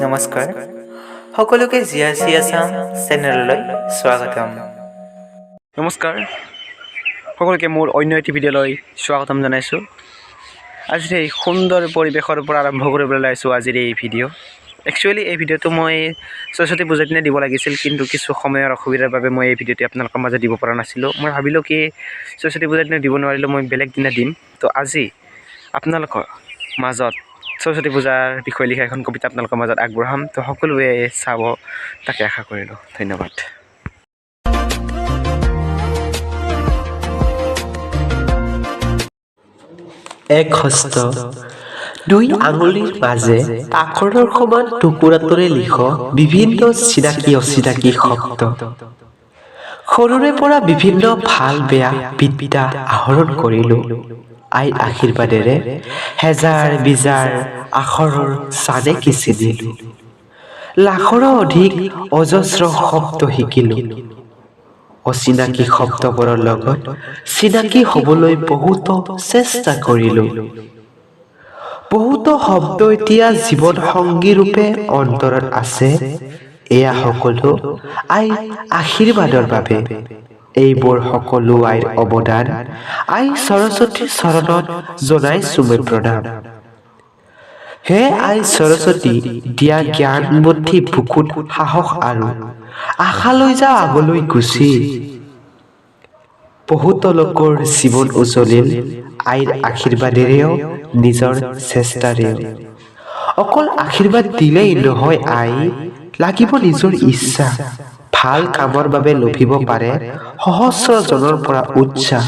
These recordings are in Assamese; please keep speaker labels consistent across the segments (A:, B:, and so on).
A: নমস্কাৰ সকলোকে GRC Assam চেনেললৈ স্বাগতম।
B: নমস্কাৰ সকলোকে মোৰ অন্য এটি ভিডিঅ'লৈ স্বাগতম জনাইছোঁ। আজি এই সুন্দৰ পৰিৱেশৰ পৰা আৰম্ভ কৰিবলৈ ওলাইছোঁ আজিৰ এই ভিডিঅ'। একচুৱেলি এই ভিডিঅ'টো মই সৰস্বতী পূজাৰ দিনা দিব লাগিছিল, কিন্তু কিছু সময়ৰ অসুবিধাৰ বাবে মই এই ভিডিঅ'টো আপোনালোকৰ মাজত দিব পৰা নাছিলোঁ। মই ভাবিলোঁ কি সৰস্বতী পূজাৰ দিনা দিব নোৱাৰিলোঁ, মই বেলেগ দিনা দিম। তো আজি আপোনালোকৰ মাজত সৰস্বতী পূজাৰ বিষয়ে লিখা এখন কবিতা আপোনালোকৰ মাজত আগবঢ়াম। তো সকলোৱে চাব তাকে আশা কৰিলোঁ। ধন্যবাদ।
C: এক হস্ত দুই আঙুলিৰ মাজে আখৰৰ সমান টুকুৰাটোৰে লিখ বিভিন্ন চিনাকি অচিনাকি শব্দ। সৰুৰে পৰা বিভিন্ন ভাল বেয়া বিদ্যা আহৰণ কৰিলো। আইৰ আশীৰ্বাদেৰে হেজাৰ বিজাৰ আখৰৰ চানে কিচিদিলো। লাখৰো অধিক অজস্ৰ শব্দ শিকিলো। অচিনাকি শব্দবোৰৰ লগত চিনাকি হবলৈ বহুতো চেষ্টা কৰিলো। বহুতো শব্দ এতিয়া জীৱন সংগী ৰূপে অন্তৰত আছে। এয়া সকলো আইৰ আশীৰ্বাদৰ বাবে। এইবোৰ সকলো আইৰ অৱদান। আই সৰস্বতীৰ চৰণত জনাইছো মই প্ৰণাম। হে আই সৰস্বতী, দিয়া জ্ঞান বুদ্ধি বুকুত সাহস আৰু আশা লৈ যাওঁ আগলৈ গুচি। বহুতো লোকৰ জীৱন উজ্বলিল আইৰ আশীৰ্বাদেৰেও নিজৰ চেষ্টাৰেও। অকল আশীৰ্বাদ দিলেই নহয়, আই লাগিব নিজৰ ইচ্ছা। ভাল কামৰ বাবে লভিব পাৰে সহস্ৰজনৰ পৰা উৎসাহ।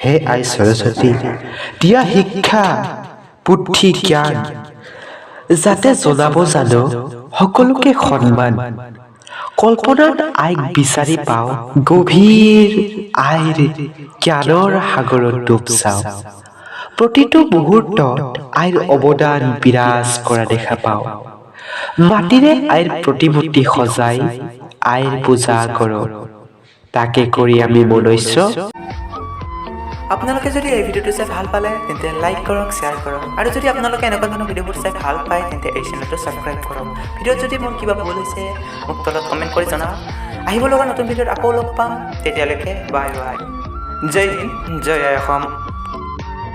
C: হে আই সৰস্বতী, দিয়া শিক্ষা বুদ্ধি জ্ঞান, যাতে জনাব জানো সকলোকে সন্মান। কল্পনাত আইক বিচাৰি পাওঁ, গভীৰ আইৰ জ্ঞানৰ সাগৰত ডুব যাওঁ। প্ৰতিটো মুহূৰ্তত আইৰ অৱদান বিৰাজ কৰা দেখা পাওঁ। মাটিৰে আইৰ প্ৰতিমূৰ্তি সজাই আইৰ পূজা কৰোঁ, তাকে কৰি আমি মনুষ্য।
A: আপোনালোকে যদি এই ভিডিঅ'টো চাই ভাল পালে তেন্তে লাইক কৰক, শ্বেয়াৰ কৰক, আৰু যদি আপোনালোকে এনেকুৱা ধৰণৰ ভিডিঅ'বোৰ চাই ভাল পায় তেন্তে এই চেনেলটো ছাবস্ক্ৰাইব কৰক। ভিডিঅ'ত যদি মোৰ কিবা ভুল হৈছে মোক তলত কমেণ্ট কৰি জনাওক। আহিব লগা নতুন ভিডিঅ'ত আকৌ লগ পাম। তেতিয়ালৈকে বাই বাই। জয় হিন্দ, জয় অসম।